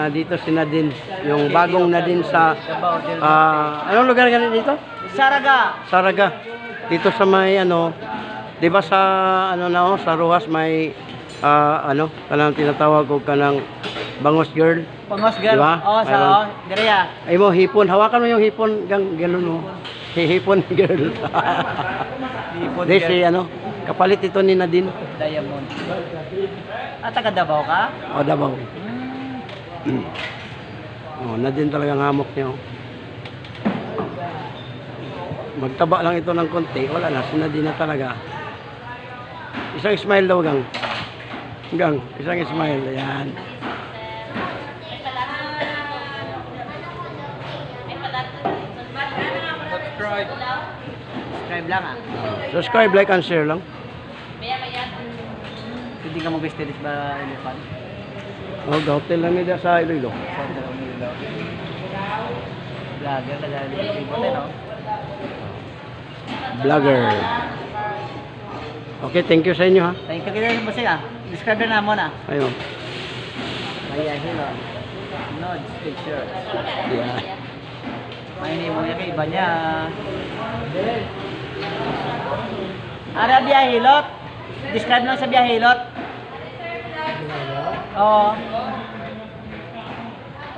dito si Nadine. Yung bagong Nadine sa... anong lugar ganun dito? Saraga. Saraga. Dito sa may ano... Di ba sa ano na oh, sa Ruas may... ano, kanang tinatawag ko kanang Bangos Girl. Pangos girl. Diba? Oo, sa Mayroon. Direya. Ay mo, hipon. Hawakan mo yung hipon. Ganun mo. Hipon girl. Hipon Di girl. si ano, kapalit ito ni Nadine. Diamond. Taga Davao ka? O, Davao. Oh, Nadine talagang hamok niya. Oh. Magtaba lang ito ng konti. Wala na, si Nadine na talaga. Isang smile daw, gang. Gang, isang smile. Ayan. Subscribe lang ah. Subscribe, like, and share lang. Hindi ka mag-vestigate ba elephant? Oh, hotel lang nila sa Iloilo. Vlogger ka dahil people eh, no? Vlogger. Okay, thank you sa inyo ha. Thank you kita mo siya. Describe na mo na. Ayun. Maya Hilo. Nod, picture. Yeah. May mo niya kay iba niya. Ara biyahilot. Describe lang sa biyahilot. Oo.